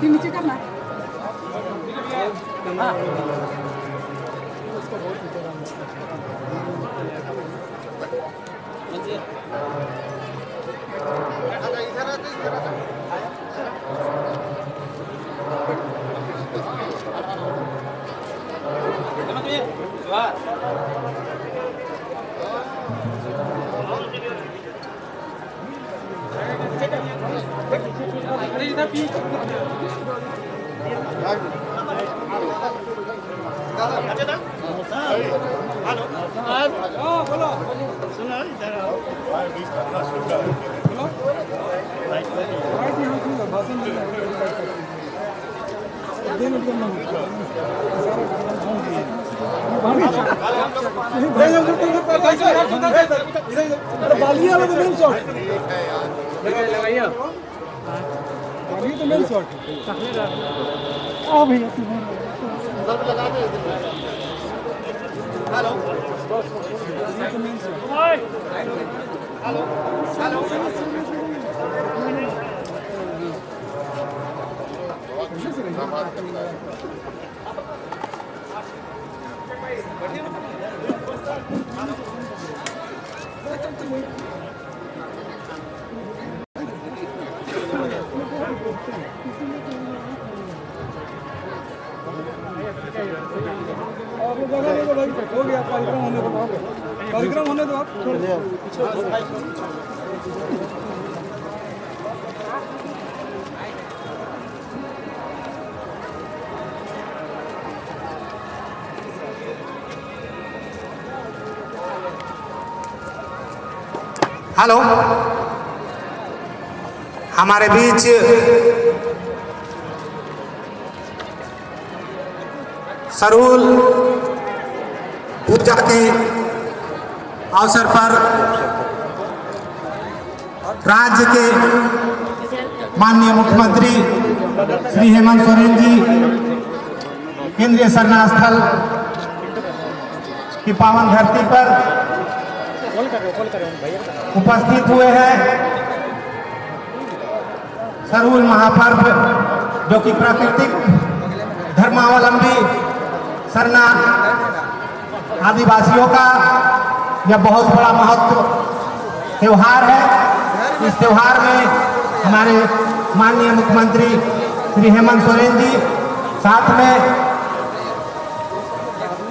नीचे करना हो गया कार्यक्रम होने दो आप हेलो, हमारे बीच सरूल पूजा के अवसर पर राज्य के माननीय मुख्यमंत्री श्री हेमंत सोरेन जी केंद्रीय सरना स्थल की पावन धरती पर उपस्थित हुए हैं। सरूल महापर्व जो कि प्राकृतिक धर्मावलंबी सरना आदिवासियों का यह बहुत बड़ा महत्व त्योहार है। इस त्योहार में हमारे माननीय मुख्यमंत्री श्री हेमंत सोरेन जी, साथ में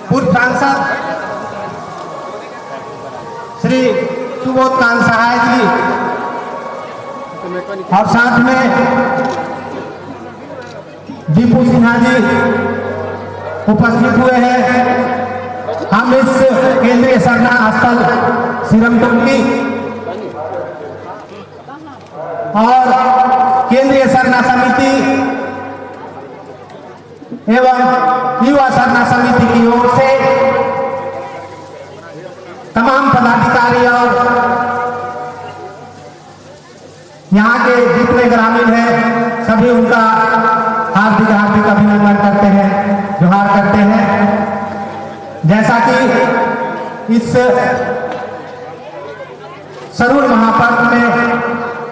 पूर्व सांसद श्री सुबोध कांत सहाय जी और साथ में दीपू सिन्हा जी उपस्थित हुए हैं। हम इस केंद्रीय सरना स्थल सिरमटुमकी और केंद्रीय सरना समिति एवं युवा सरना समिति की ओर से तमाम पदाधिकारी और यहाँ के जितने ग्रामीण हैं सभी उनका हार्दिक हार्दिक अभिनंदन करते हैं, जोहार करते हैं। जैसा कि इस सरूल महापर्व में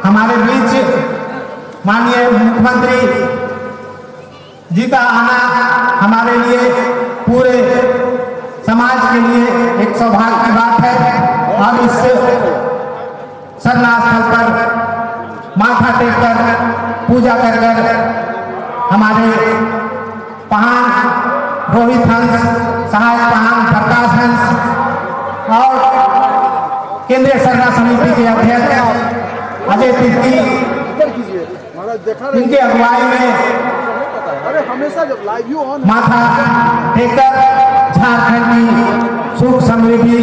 हमारे बीच माननीय मुख्यमंत्री जी का आना हमारे लिए, पूरे समाज के लिए एक सौभाग्य की बात है। और इस सरना स्थल पर माथा टेककर पूजा कर हमारे पहान रोहित हंस, सहायक पहान प्रकाश हंस और केंद्रीय सरना समिति के अध्यक्ष अजय तिर्की, इनके अगुवाई में हमेशा जब लाइव ऑन माथा टेककर झारखंड की सुख समृद्धि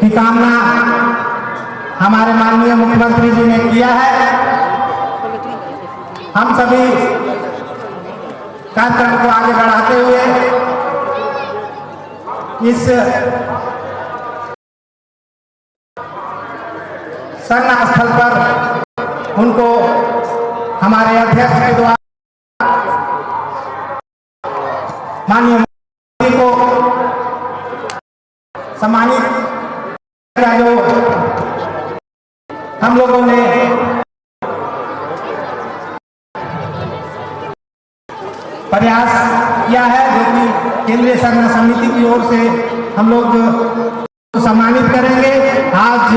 की कामना हमारे माननीय मुख्यमंत्री जी ने किया है। हम सभी कार्यक्रम को आगे बढ़ाते हुए इस सरना स्थल पर उनको हमारे अध्यक्ष के द्वारा माननीय मुख्यमंत्री को सम्मानित जो हम लोगों ने प्रयास किया है, जो कि केंद्रीय सरना समिति की ओर से हम लोग सम्मानित करेंगे। आज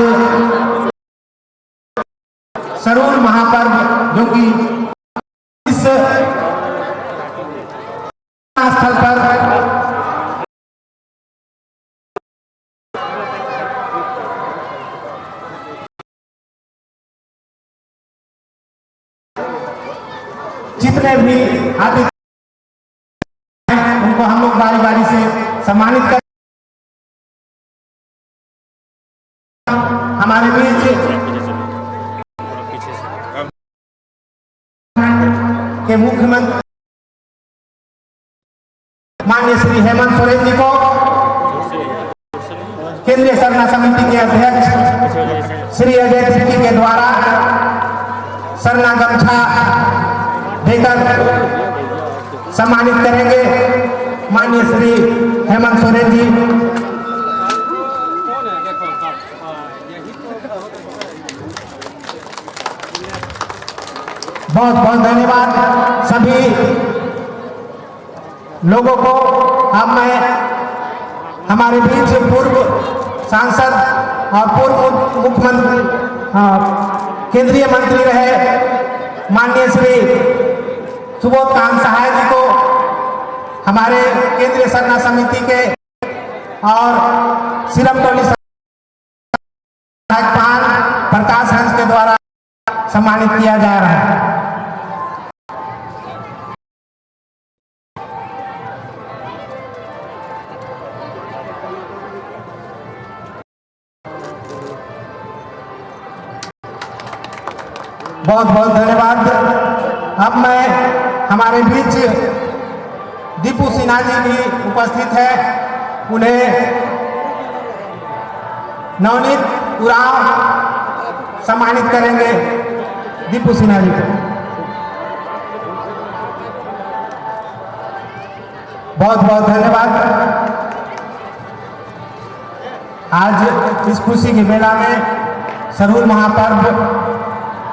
सरूल महापर्व जो कि इस स्थल पर जितने भी आदि उनको हम लोग बारी बारी से सम्मानित कर हमारे बीच के मुख्यमंत्री माननीय श्री हेमंत सोरेन जी को, केंद्रीय सरना समिति के अध्यक्ष श्री अजय तिर्की के द्वारा सरना गमछा देकर सम्मानित करेंगे। माननीय श्री हेमंत सोरेन जी। बहुत बहुत धन्यवाद सभी लोगों को। अब मैं हमारे बीच पूर्व सांसद और पूर्व मुख्यमंत्री केंद्रीय मंत्री रहे माननीय श्री सुबोध कांत सहाय जी को, हमारे केंद्रीय सरना समिति के और सिरमटोली प्रकाश हंस के द्वारा सम्मानित किया जा रहा है। बहुत बहुत धन्यवाद। अब मैं हमारे बीच दीपू सिन्हा जी भी उपस्थित है, उन्हें नवनीत उरांव सम्मानित करेंगे। दीपू सिन्हा जी को बहुत बहुत धन्यवाद। आज इस खुशी के मेला में सरूल महापर्व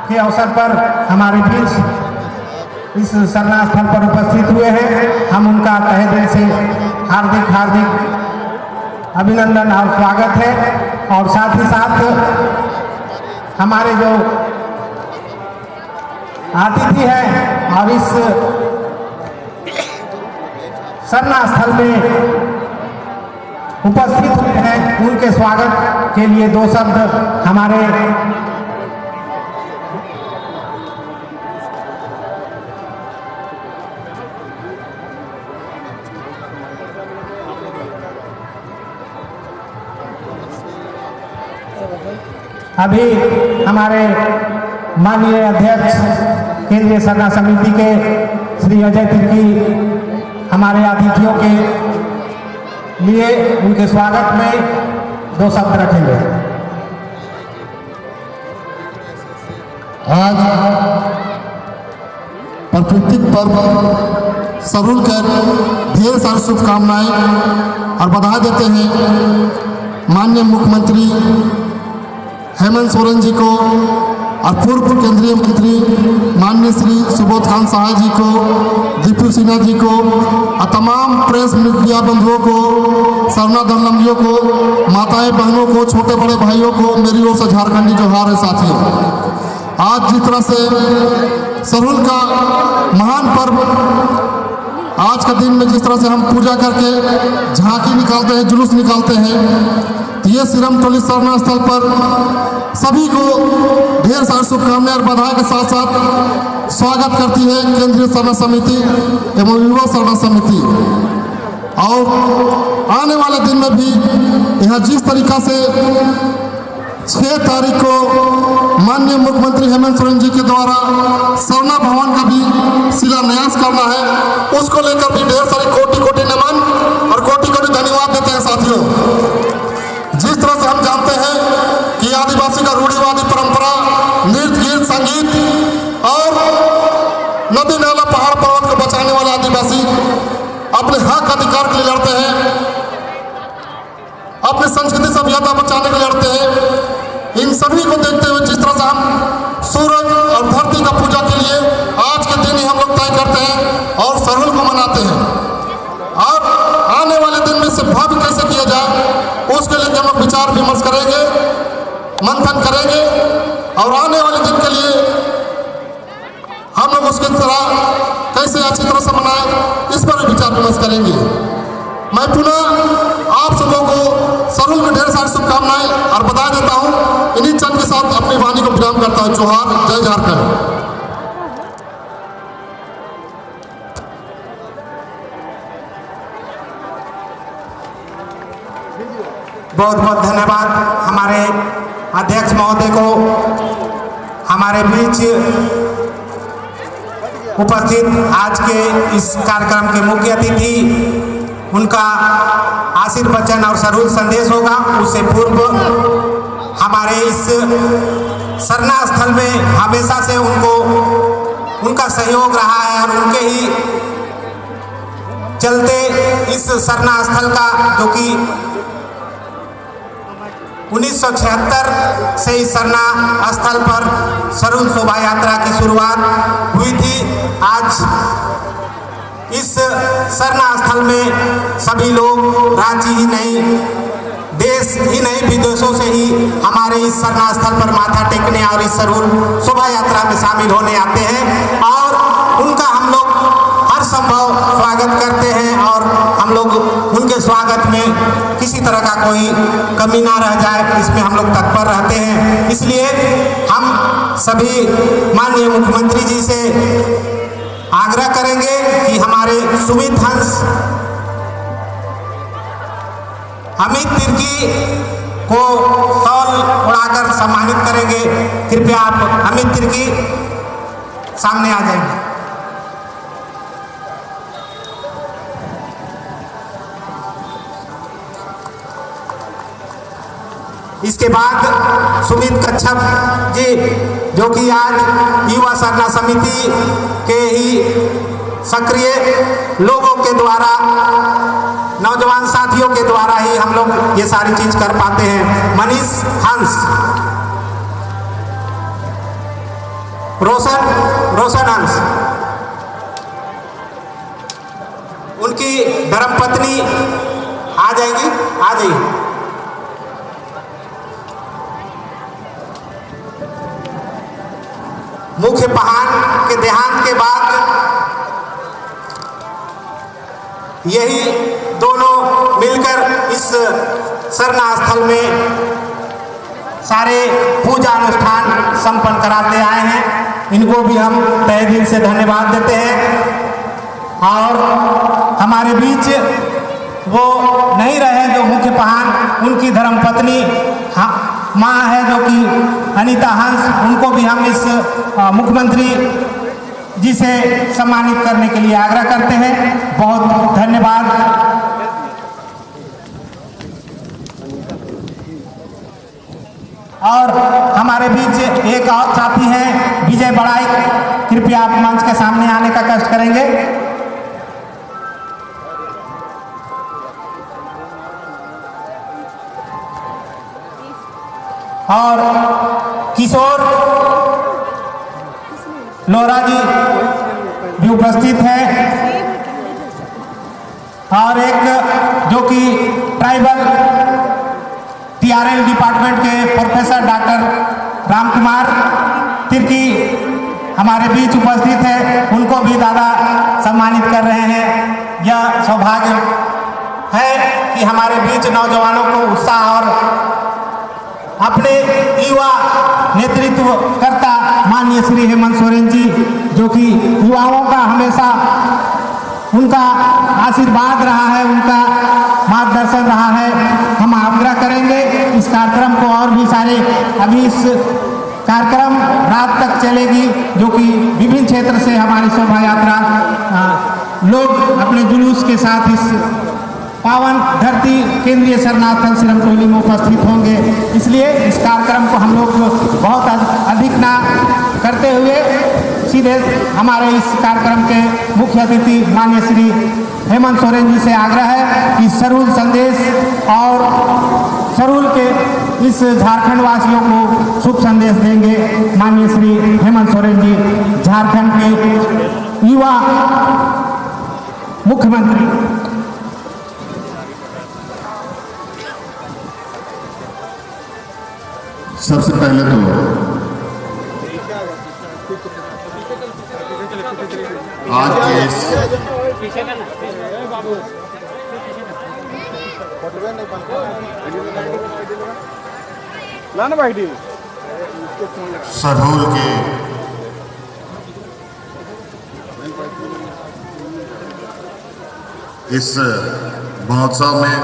के अवसर पर हमारे बीच इस सरना स्थल पर उपस्थित हुए हैं। हम उनका तहे दिल से हार्दिक हार्दिक अभिनंदन और स्वागत है। और साथ ही साथ हमारे जो अतिथि हैं और इस सरना स्थल में उपस्थित हुए हैं, उनके स्वागत के लिए दो शब्द हमारे अभी हमारे माननीय अध्यक्ष केंद्रीय सरना समिति के श्री अजय तिर्की हमारे अतिथियों के लिए उनके स्वागत में दो शब्द रखेंगे। आज प्राकृतिक पर्व सरूल के ढेर सारी शुभकामनाएं और बधाई देते हैं माननीय मुख्यमंत्री हेमंत सोरेन जी को और पूर्व केंद्रीय मंत्री माननीय श्री सुबोध कांत सहाय जी को, दीपू सिन्हा जी को और तमाम प्रेस मीडिया बंधुओं को, सरना धर्मावलंबियों को, माताएं बहनों को, छोटे बड़े भाइयों को मेरी ओर से झारखंडी जोहार है। साथियों, आज जिस तरह से सरूल का महान पर्व आज के दिन में जिस तरह से हम पूजा करके झांकी निकालते हैं, जुलूस निकालते हैं, ये सिरमटोली सरना स्थल पर सभी को ढेर सारी शुभकामनाएं और बधाई के साथ साथ स्वागत करती है केंद्रीय सरना समिति एवं युवा सरना समिति। और आने वाले दिन में भी यह जिस तरीका से 6 तारीख को माननीय मुख्यमंत्री हेमंत सोरेन जी के द्वारा सरना भवन का भी शिलान्यास करना है, उसको लेकर भी ढेर सारी कोटि कोटि नमन और कोटि कोटि धन्यवाद देते हैं। साथियों, जिस तरह से हम जानते हैं कि आदिवासी का रूढ़िवादी परंपरा, नृत्य, गीत, संगीत और नदी नाला पहाड़ पर्वत को बचाने वाले आदिवासी अपने हक अधिकार के लिए लड़ते हैं, अपनी संस्कृति सभ्यता बचाने के लिए लड़ते हैं। इन सभी को देखते हुए जिस तरह से हम सूरज और धरती का पूजा के लिए आज के दिन ही हम लोग तय करते हैं और सरहुल को मनाते हैं, और आने वाले दिन में इसे भव्य कैसे किया जाए उसके लिए हम लोग विचार विमर्श करेंगे, मंथन करेंगे, और आने वाले दिन के लिए हम लोग उसकी तरह कैसे अच्छी तरह से मनाएं इस पर भी विचार विमर्श करेंगे। मैं पुनः आप सबों को सरहुल में ढेर सारी शुभकामनाएं और बधाई देता हूं। इन्हीं चंद के साथ अपनी वाणी को विराम करता हूं। जोहार, जय झारखंड। बहुत बहुत धन्यवाद हमारे अध्यक्ष महोदय को। हमारे बीच उपस्थित आज के इस कार्यक्रम के मुख्य अतिथि, उनका आशीर्वचन और सरहुल संदेश होगा। उससे पूर्व हमारे इस सरना स्थल में हमेशा से उनका सहयोग रहा है और उनके ही चलते इस सरना स्थल का, जो कि 1976 से इस सरना स्थल पर सरहुल शोभा यात्रा की शुरुआत हुई थी। आज इस सरना स्थल में सभी लोग राज्य ही नहीं, देश ही नहीं, विदेशों से ही हमारे इस सरना स्थल पर माथा टेकने और इस सरहुल शोभा यात्रा में शामिल होने आते हैं, और उनका हम लोग हर संभव स्वागत करते हैं, और हम लोग उनके स्वागत में किसी तरह का कोई कमी ना रह जाए इसमें हम लोग तत्पर रहते हैं। इसलिए हम सभी माननीय मुख्यमंत्री जी से आग्रह करेंगे कि हमारे सुमित हंस अमित तिर्की को शॉल उड़ाकर सम्मानित करेंगे। कृपया आप अमित तिर्की सामने आ जाएंगे। इसके बाद सुमित कच्छप जी, जो कि आज युवा सरना समिति के ही सक्रिय लोगों के द्वारा, नौजवान साथियों के द्वारा ही हम लोग ये सारी चीज कर पाते हैं। मनीष हंस, रोशन हंस, उनकी धर्मपत्नी आ जाएगी, आ जाइए। मुख्य पहान के देहांत के बाद यही दोनों मिलकर इस सरना स्थल में सारे पूजा अनुष्ठान संपन्न कराते आए हैं। इनको भी हम तहे दिल से धन्यवाद देते हैं। और हमारे बीच वो नहीं रहे जो मुख्य पहान, उनकी धर्मपत्नी माँ है जो कि अनीता हंस, उनको भी हम इस मुख्यमंत्री जी से सम्मानित करने के लिए आग्रह करते हैं। बहुत धन्यवाद। और हमारे बीच एक और साथी हैं विजय बड़ाई, कृपया आप मंच के सामने आने का कष्ट करेंगे। और किशोर लोहरा जी भी उपस्थित हैं, और एक जो कि ट्राइबल TRL डिपार्टमेंट के प्रोफेसर डॉक्टर रामकुमार तिर्की हमारे बीच उपस्थित है, उनको भी दादा सम्मानित कर रहे हैं। यह सौभाग्य है कि हमारे बीच नौजवानों को उत्साह और अपने युवा नेतृत्व करता माननीय श्री हेमंत सोरेन जी, जो कि युवाओं का हमेशा उनका आशीर्वाद रहा है, उनका मार्गदर्शन रहा है। हम आग्रह करेंगे इस कार्यक्रम को और भी सारे, अभी इस कार्यक्रम रात तक चलेगी, जो कि विभिन्न क्षेत्र से हमारी शोभा यात्रा लोग अपने जुलूस के साथ इस पावन धरती केंद्रीय सरना स्थल सिरमटोली में उपस्थित होंगे। इसलिए इस कार्यक्रम को हम लोग बहुत अधिक ना करते हुए सीधे हमारे इस कार्यक्रम के मुख्य अतिथि माननीय श्री हेमंत सोरेन जी से आग्रह है कि सरूल संदेश और सरूल के इस झारखंड वासियों को शुभ संदेश देंगे माननीय श्री हेमंत सोरेन जी, झारखंड के युवा मुख्यमंत्री। सबसे पहले तो आज के इस सरहुल के इस महोत्सव में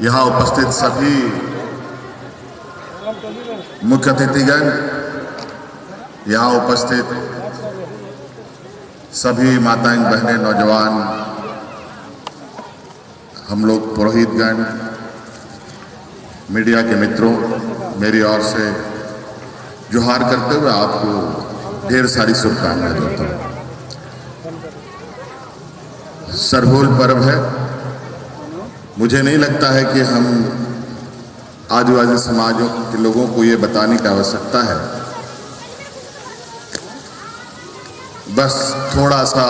यहाँ उपस्थित सभी मुख्य अतिथिगण, यहाँ उपस्थित सभी माताएं, बहनें, नौजवान, हम लोग पुरोहितगण, मीडिया के मित्रों, मेरी ओर से जोहार करते हुए आपको ढेर सारी शुभकामनाएं देता हूँ। सरहुल पर्व है। मुझे नहीं लगता है कि हम आदिवासी समाजों के लोगों को ये बताने की आवश्यकता है। बस थोड़ा सा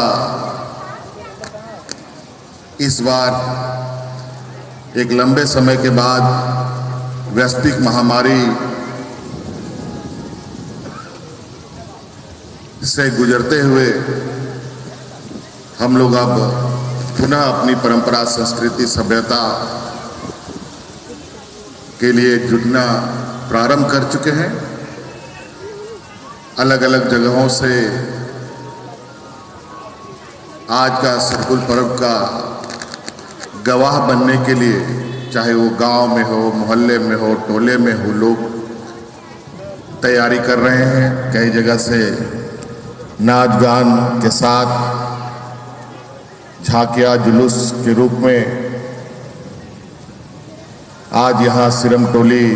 इस बार एक लंबे समय के बाद वैश्विक महामारी से गुजरते हुए हम लोग अब पुनः अपनी परंपरा, संस्कृति, सभ्यता के लिए जुटना प्रारंभ कर चुके हैं। अलग अलग जगहों से आज का सरहुल पर्व का गवाह बनने के लिए, चाहे वो गांव में हो, मोहल्ले में हो, टोले में हो, लोग तैयारी कर रहे हैं। कई जगह से नाच गान के साथ झांकिया जुलूस के रूप में आज यहाँ सिरम टोली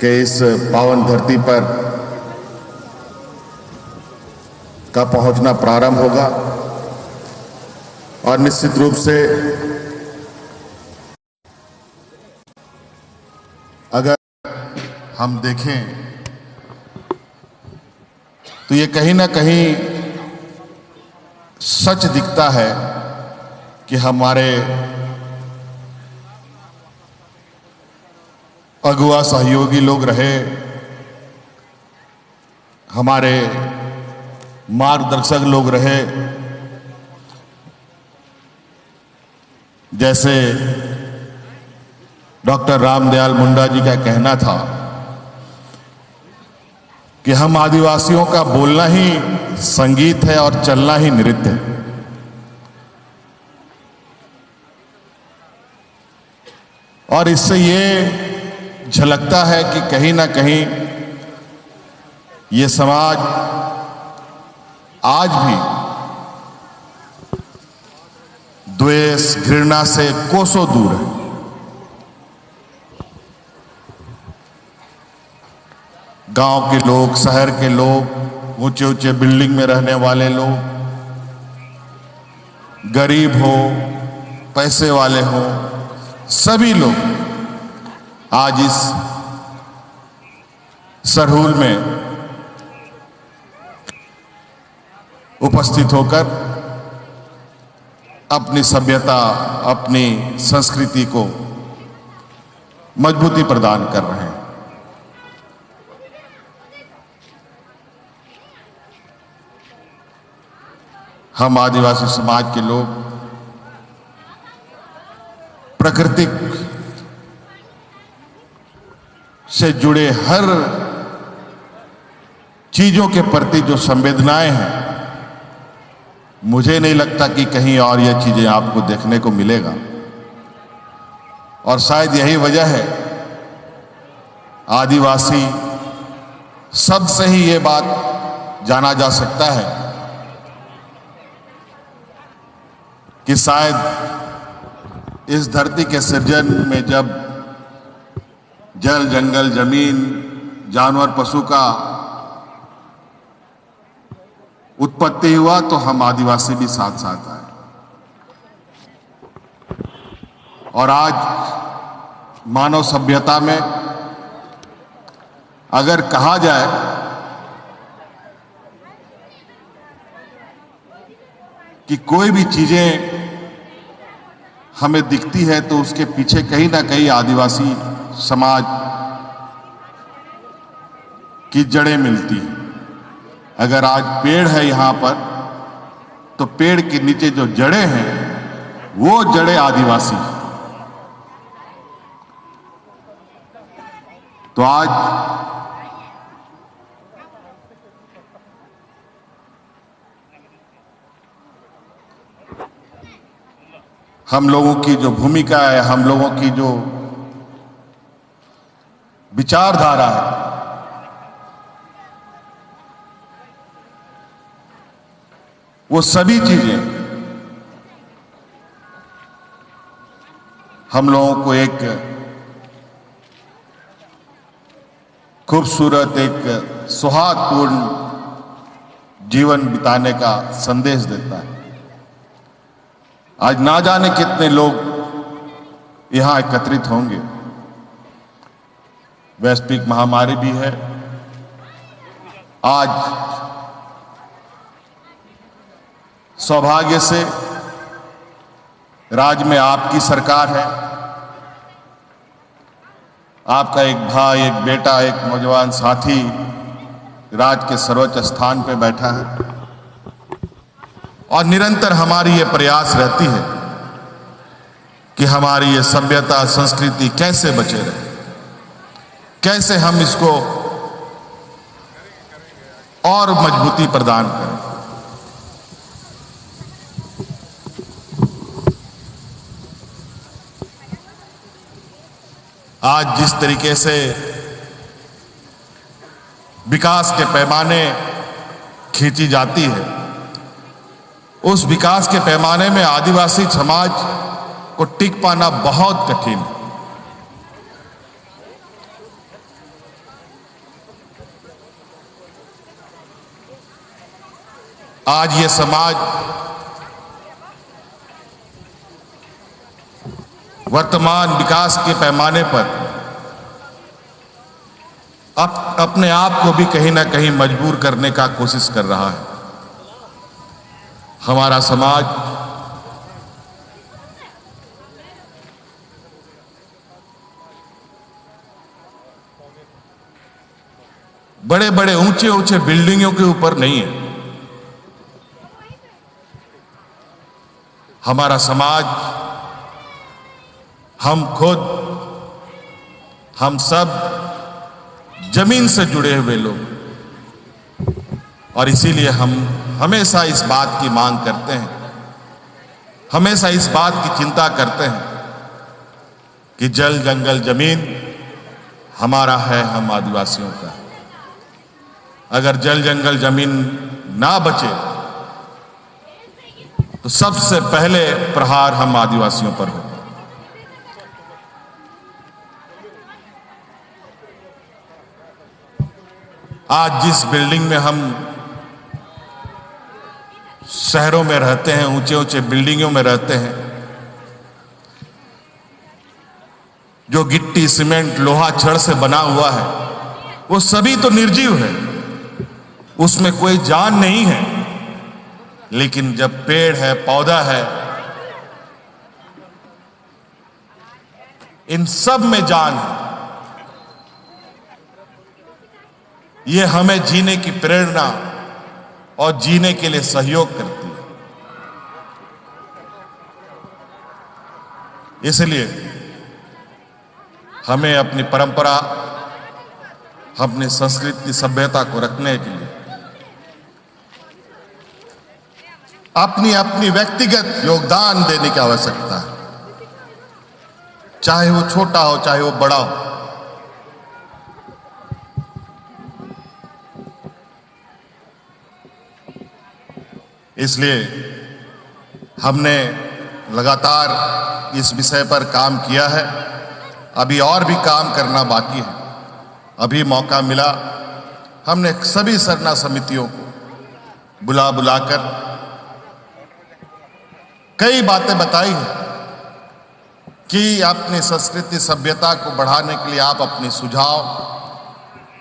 के इस पावन धरती पर का पहुंचना प्रारंभ होगा। और निश्चित रूप से अगर हम देखें तो ये कहीं ना कहीं सच दिखता है कि हमारे अगुआ सहयोगी लोग रहे, हमारे मार्गदर्शक लोग रहे, जैसे डॉक्टर रामदयाल मुंडा जी का कहना था कि हम आदिवासियों का बोलना ही संगीत है और चलना ही नृत्य है। और इससे ये झलकता है कि कहीं ना कहीं ये समाज आज भी द्वेष, घृणा से कोसों दूर है। गांव के लोग, शहर के लोग, ऊंचे ऊंचे बिल्डिंग में रहने वाले लोग, गरीब हो, पैसे वाले हो, सभी लोग आज इस सरहुल में उपस्थित होकर अपनी सभ्यता, अपनी संस्कृति को मजबूती प्रदान कर रहे हैं। हम आदिवासी समाज के लोग प्राकृतिक से जुड़े हर चीजों के प्रति जो संवेदनाएं हैं, मुझे नहीं लगता कि कहीं और यह चीजें आपको देखने को मिलेगा। और शायद यही वजह है आदिवासी शब्द से ही ये बात जाना जा सकता है कि शायद इस धरती के सृजन में जब जल, जंगल, जमीन, जानवर, पशु का उत्पत्ति हुआ तो हम आदिवासी भी साथ साथ आए। और आज मानव सभ्यता में अगर कहा जाए कि कोई भी चीजें हमें दिखती है तो उसके पीछे कहीं ना कहीं आदिवासी समाज की जड़ें मिलती हैं। अगर आज पेड़ है यहां पर तो पेड़ के नीचे जो जड़ें हैं वो जड़ें आदिवासी हैं। तो आज हम लोगों की जो भूमिका है, हम लोगों की जो विचारधारा है, वो सभी चीजें हम लोगों को एक खूबसूरत, एक सौहार्दपूर्ण जीवन बिताने का संदेश देता है। आज ना जाने कितने लोग यहां एकत्रित होंगे। वैश्विक महामारी भी है। आज सौभाग्य से राज्य में आपकी सरकार है। आपका एक भाई, एक बेटा, एक नौजवान साथी राज्य के सर्वोच्च स्थान पे बैठा है और निरंतर हमारी ये प्रयास रहती है कि हमारी ये सभ्यता, संस्कृति कैसे बचे रहे, कैसे हम इसको और मजबूती प्रदान करें। आज जिस तरीके से विकास के पैमाने खींची जाती है, उस विकास के पैमाने में आदिवासी समाज को टिक पाना बहुत कठिन है। आज ये समाज वर्तमान विकास के पैमाने पर अपने आप को भी कहीं ना कहीं मजबूर करने का कोशिश कर रहा है। हमारा समाज बड़े बड़े ऊंचे ऊंचे बिल्डिंगों के ऊपर नहीं है। हमारा समाज, हम खुद, हम सब जमीन से जुड़े हुए लोग, और इसीलिए हम हमेशा इस बात की मांग करते हैं, हमेशा इस बात की चिंता करते हैं कि जल, जंगल, जमीन हमारा है, हम आदिवासियों का। अगर जल, जंगल, जमीन ना बचे तो सबसे पहले प्रहार हम आदिवासियों पर हो। आज जिस बिल्डिंग में हम शहरों में रहते हैं, ऊंचे ऊंचे बिल्डिंगों में रहते हैं, जो गिट्टी, सीमेंट, लोहा, छड़ से बना हुआ है, वो सभी तो निर्जीव है, उसमें कोई जान नहीं है। लेकिन जब पेड़ है, पौधा है, इन सब में जान है। ये हमें जीने की प्रेरणा और जीने के लिए सहयोग करती है। इसलिए हमें अपनी परंपरा, अपनी संस्कृति, सभ्यता को रखने के लिए अपनी अपनी व्यक्तिगत योगदान देने की आवश्यकता है, चाहे वो छोटा हो, चाहे वो बड़ा हो। इसलिए हमने लगातार इस विषय पर काम किया है। अभी और भी काम करना बाकी है। अभी मौका मिला, हमने सभी सरना समितियों को बुला बुलाकर कई बातें बताई हैं कि अपनी संस्कृति सभ्यता को बढ़ाने के लिए आप अपने सुझाव,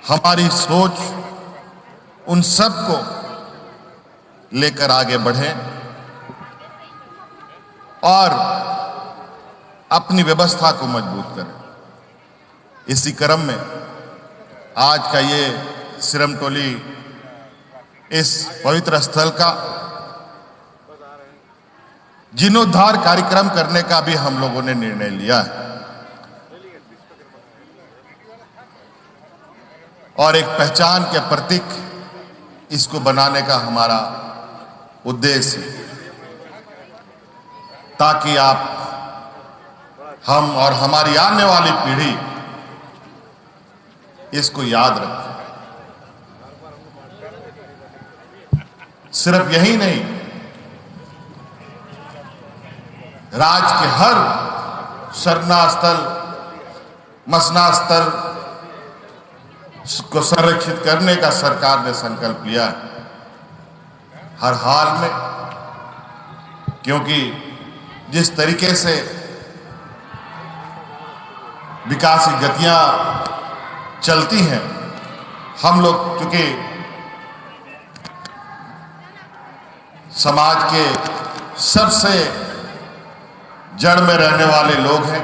हमारी सोच, उन सब को लेकर आगे बढ़ें और अपनी व्यवस्था को मजबूत करें। इसी क्रम में आज का ये सिरमटोली इस पवित्र स्थल का जीर्णोद्धार कार्यक्रम करने का भी हम लोगों ने निर्णय लिया है और एक पहचान के प्रतीक इसको बनाने का हमारा उद्देश्य है, ताकि आप, हम और हमारी आने वाली पीढ़ी इसको याद रखें। सिर्फ यही नहीं, राज्य के हर सरना स्थल, मसना स्थल को संरक्षित करने का सरकार ने संकल्प लिया है हर हाल में, क्योंकि जिस तरीके से विकास की गतियां चलती हैं, हम लोग चूंकि समाज के सबसे जड़ में रहने वाले लोग हैं,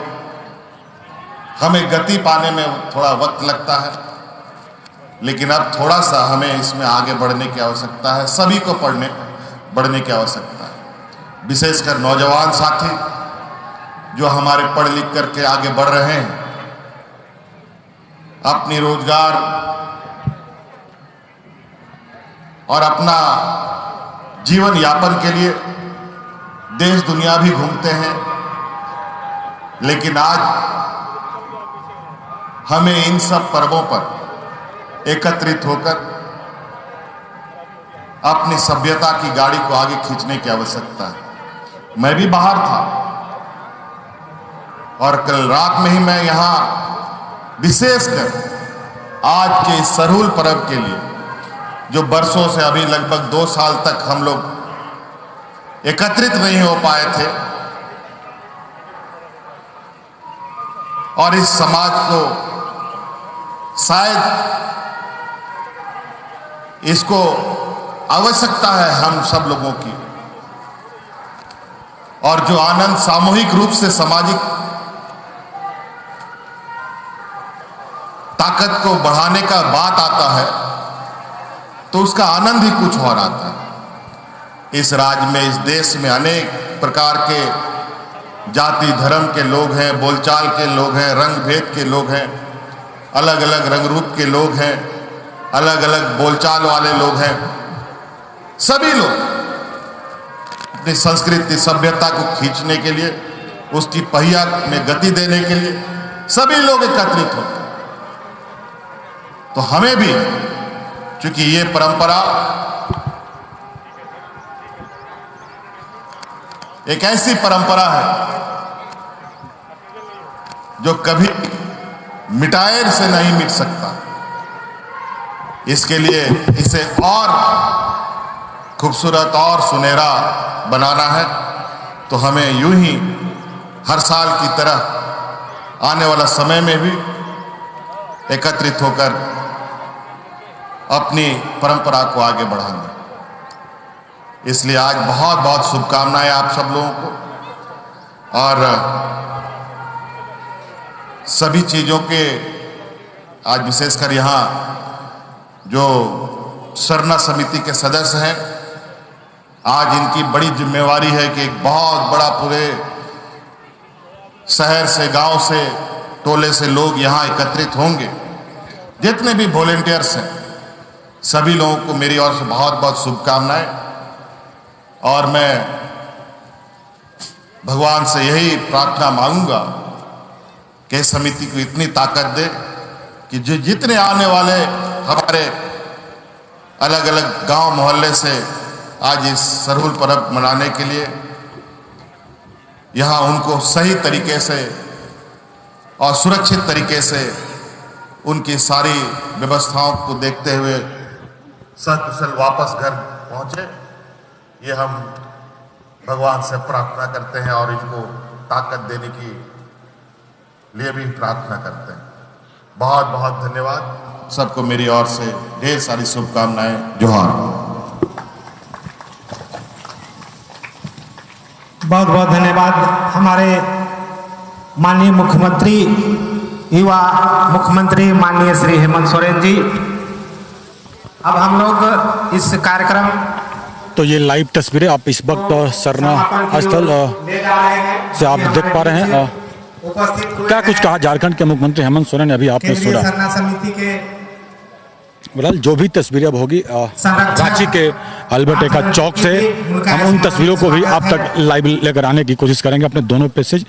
हमें गति पाने में थोड़ा वक्त लगता है, लेकिन अब थोड़ा सा हमें इसमें आगे बढ़ने की आवश्यकता है। सभी को बढ़ने की आवश्यकता है, विशेषकर नौजवान साथी जो हमारे पढ़ लिख करके आगे बढ़ रहे हैं, अपनी रोजगार और अपना जीवन यापन के लिए देश दुनिया भी घूमते हैं, लेकिन आज हमें इन सब पर्वों पर एकत्रित होकर अपनी सभ्यता की गाड़ी को आगे खींचने की आवश्यकता है। मैं भी बाहर था और कल रात में ही मैं यहां विशेषकर आज के इस सरहुल पर्व के लिए, जो बरसों से, अभी लगभग 2 साल तक हम लोग एकत्रित नहीं हो पाए थे, और इस समाज को शायद इसको आवश्यकता है हम सब लोगों की, और जो आनंद सामूहिक रूप से सामाजिक ताकत को बढ़ाने का बात आता है, तो उसका आनंद ही कुछ और आता है। इस राज्य में, इस देश में अनेक प्रकार के जाति धर्म के लोग हैं, बोलचाल के लोग हैं, रंग भेद के लोग हैं, अलग अलग रंग रूप के लोग हैं, अलग अलग बोलचाल वाले लोग हैं। सभी लोग अपनी संस्कृति सभ्यता को खींचने के लिए, उसकी पहिया में गति देने के लिए सभी लोग एकत्रित होते हैं। तो हमें भी, क्योंकि ये परंपरा एक ऐसी परंपरा है जो कभी मिटाए से नहीं मिट सकता, इसके लिए इसे और खूबसूरत और सुनहरा बनाना है। तो हमें यूं ही हर साल की तरह आने वाला समय में भी एकत्रित होकर अपनी परंपरा को आगे बढ़ाना। इसलिए आज बहुत बहुत शुभकामनाएं आप सब लोगों को, और सभी चीजों के आज विशेषकर यहाँ जो सरना समिति के सदस्य हैं, आज इनकी बड़ी जिम्मेवारी है कि एक बहुत बड़ा पूरे शहर से, गांव से, टोले से लोग यहाँ एकत्रित होंगे। जितने भी वॉलेंटियर्स हैं, सभी लोगों को मेरी ओर से बहुत बहुत शुभकामनाएं, और मैं भगवान से यही प्रार्थना मांगूंगा कि समिति को इतनी ताकत दे कि जो जितने आने वाले हमारे अलग अलग गांव मोहल्ले से आज इस सरहुल पर्व मनाने के लिए यहाँ, उनको सही तरीके से और सुरक्षित तरीके से उनकी सारी व्यवस्थाओं को देखते हुए सकुशल वापस घर पहुंचे, ये हम भगवान से प्रार्थना करते हैं और इनको ताकत देने की लिए भी प्रार्थना करते हैं। बहुत बहुत धन्यवाद सबको, मेरी ओर से ढेर सारी शुभकामनाएं। जोहार। बहुत बहुत धन्यवाद हमारे माननीय मुख्यमंत्री, युवा मुख्यमंत्री माननीय श्री हेमंत सोरेन जी। अब हम लोग इस कार्यक्रम, तो ये लाइव तस्वीरें आप इस वक्त सरना स्थल से आप देख पा रहे हैं। क्या कुछ कहा झारखंड के मुख्यमंत्री हेमंत सोरेन ने, अभी आपने सुना। सरना समिति के बहरहाल जो भी तस्वीरें अब होगी रांची के अल्बर्ट एक्का चौक से, हम उन तस्वीरों को भी आप तक लाइव लेकर आने की कोशिश करेंगे अपने दोनों पेजेज,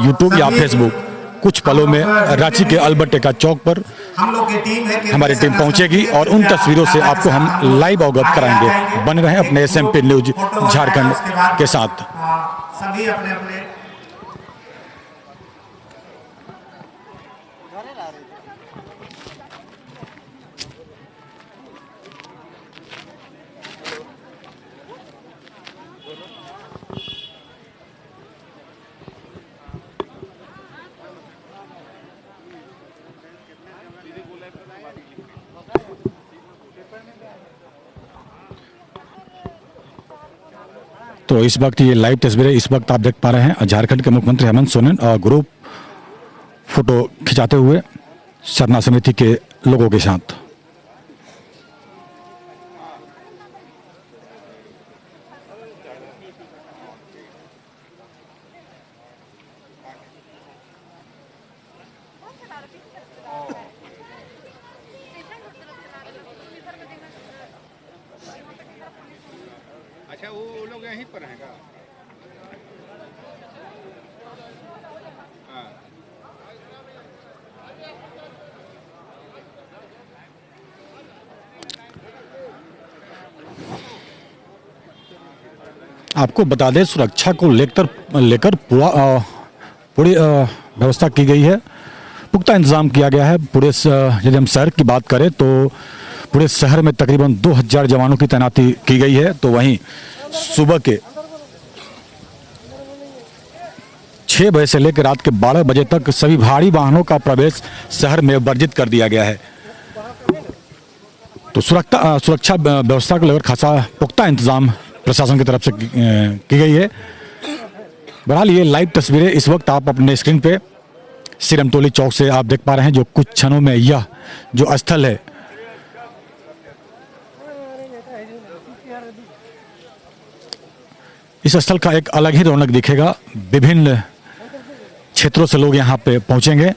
यूट्यूब या फेसबुक। कुछ पलों में रांची के अल्बर्ट एक्का चौक पर हम लोग की टीम है, हमारी टीम पहुंचेगी और उन तस्वीरों से आपको हम लाइव अवगत कराएंगे। बने रहें अपने SMP न्यूज झारखंड के साथ। सभी अपने अपने तो इस वक्त ये लाइव तस्वीरें इस वक्त आप देख पा रहे हैं झारखंड के मुख्यमंत्री हेमंत सोरेन ग्रुप फोटो खिंचाते हुए सरना समिति के लोगों के साथ। अच्छा, वो लोग यहीं पर हैं क्या? आपको बता दें, सुरक्षा को लेकर पूरी व्यवस्था की गई है, पुख्ता इंतजाम किया गया है। पूरे यदि हम शहर की बात करें तो पूरे शहर में तकरीबन 2000 जवानों की तैनाती की गई है। तो वहीं सुबह के 6 बजे से लेकर रात के 12 बजे तक सभी भारी वाहनों का प्रवेश शहर में वर्जित कर दिया गया है। तो सुरक्षा व्यवस्था को लेकर खासा पुख्ता इंतजाम प्रशासन की तरफ से की गई है। बहरहाल ये लाइव तस्वीरें इस वक्त आप अपने स्क्रीन पे सिरमटोली चौक से आप देख पा रहे हैं। जो कुछ क्षणों में यह जो स्थल है, इस स्थल का एक अलग ही रौनक दिखेगा। विभिन्न क्षेत्रों से लोग यहाँ पे पहुंचेंगे।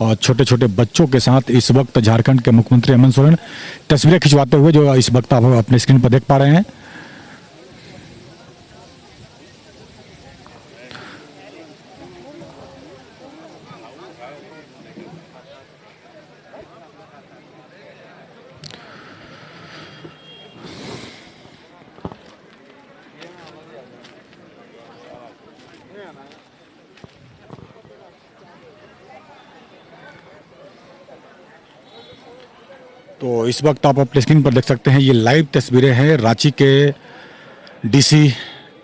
और छोटे छोटे बच्चों के साथ इस वक्त झारखंड के मुख्यमंत्री हेमंत सोरेन तस्वीरें खिंचवाते हुए जो इस वक्त आप अपने स्क्रीन पर देख पा रहे हैं। तो इस वक्त आप अपने स्क्रीन पर देख सकते हैं, ये लाइव तस्वीरें हैं रांची के DC,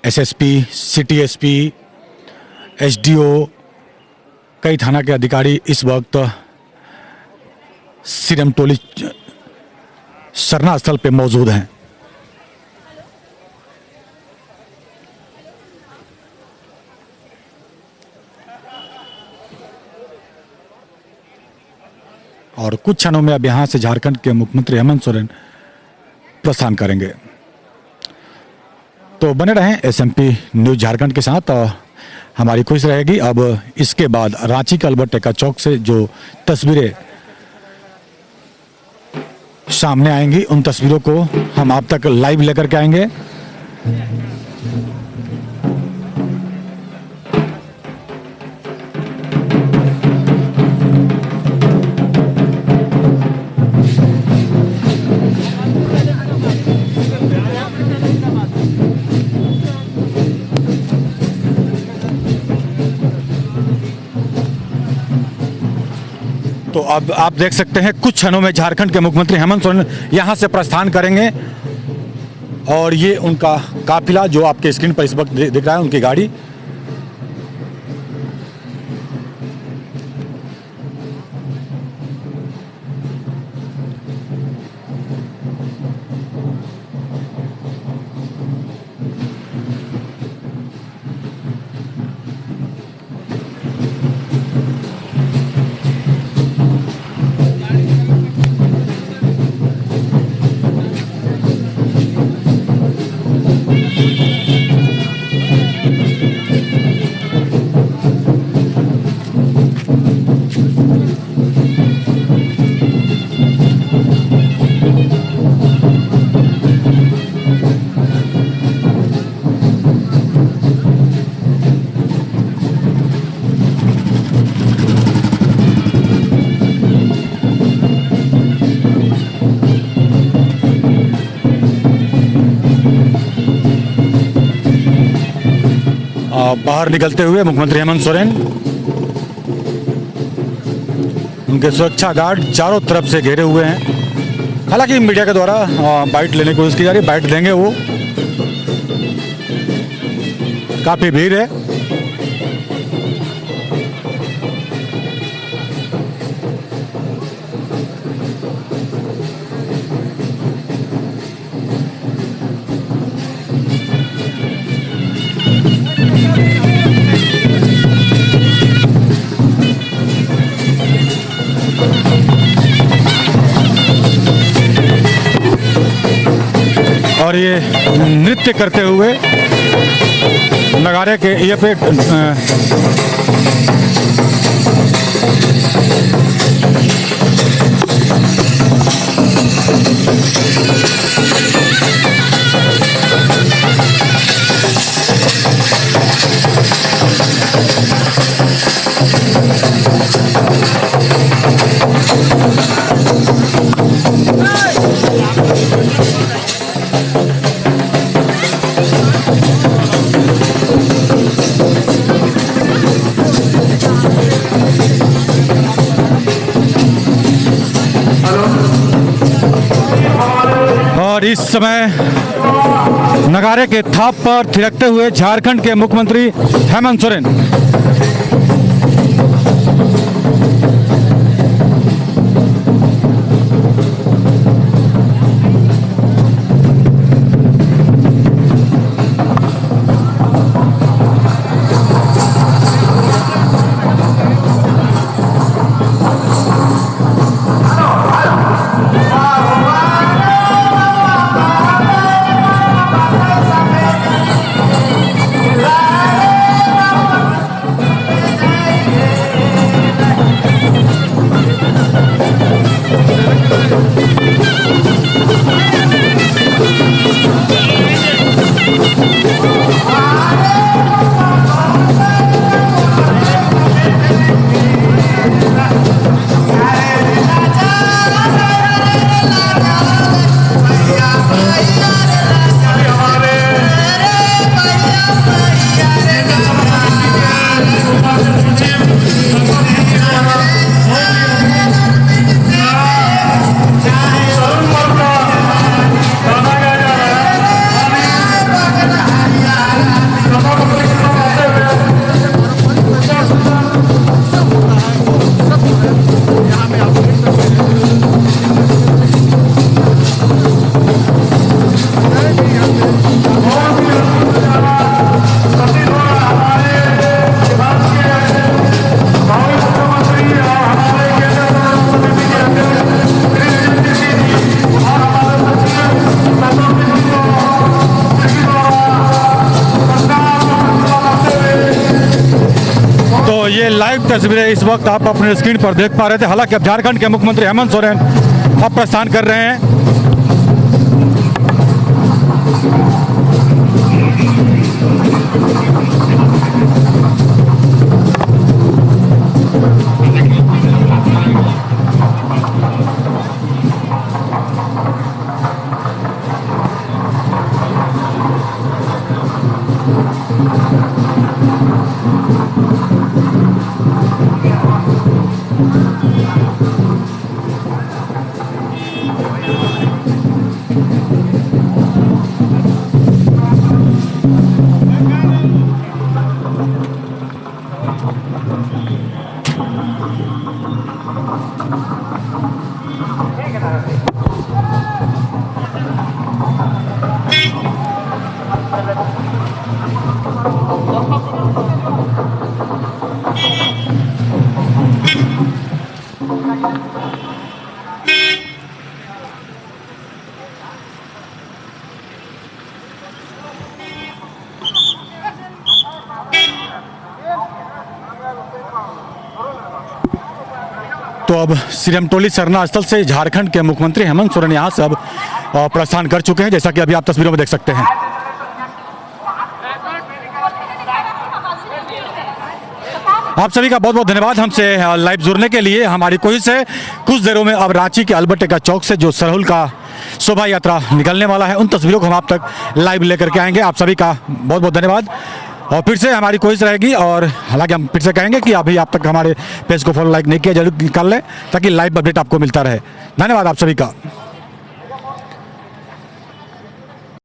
SSP, City SP, SDO, कई थाना के अधिकारी इस वक्त सिरमटोली सरना स्थल पे मौजूद हैं। और कुछ क्षणों में अब यहाँ से झारखंड के मुख्यमंत्री हेमंत सोरेन प्रस्थान करेंगे। तो बने रहें SMP न्यूज झारखंड के साथ। हमारी कोशिश रहेगी अब इसके बाद रांची के अल्बर्ट एक्का चौक से जो तस्वीरें सामने आएंगी उन तस्वीरों को हम आप तक लाइव लेकर के आएंगे। तो अब आप देख सकते हैं कुछ क्षणों में झारखंड के मुख्यमंत्री हेमंत सोरेन यहां से प्रस्थान करेंगे और ये उनका काफिला जो आपके स्क्रीन पर इस वक्त दिख रहा है, उनकी गाड़ी। बाहर निकलते हुए मुख्यमंत्री हेमंत सोरेन, उनके सुरक्षा गार्ड चारों तरफ से घेरे हुए हैं। हालांकि मीडिया के द्वारा बाइट लेने की कोशिश की जा रही है, बाइट देंगे वो। काफी भीड़ है। और ये नृत्य करते हुए नगाड़े के ये पे और इस समय नगाड़े के थाप पर थिरकते हुए झारखंड के मुख्यमंत्री हेमंत सोरेन। ये लाइव तस्वीरें इस वक्त आप अपने स्क्रीन पर देख पा रहे थे। हालांकि अब झारखंड के मुख्यमंत्री हेमंत सोरेन अब प्रस्थान कर रहे हैं। तो अब सिरमटोली सरना स्थल से झारखंड के मुख्यमंत्री हेमंत सोरेन यहाँ से अब प्रस्थान कर चुके हैं, जैसा कि अभी आप तस्वीरों में देख सकते हैं। आप सभी का बहुत बहुत धन्यवाद हमसे लाइव जुड़ने के लिए। हमारी कोशिश है कुछ देरों में अब रांची के अल्बर्ट चौक से जो सरहुल का शोभा यात्रा निकलने वाला है, उन तस्वीरों को हम आप तक लाइव लेकर के आएंगे। आप सभी का बहुत बहुत धन्यवाद। और फिर से हमारी कोशिश रहेगी, और हालांकि हम फिर से कहेंगे कि अभी आप तक हमारे पेज को फॉलो लाइक नहीं किया, जरूर कर लें ताकि लाइव अपडेट आपको मिलता रहे। धन्यवाद आप सभी का।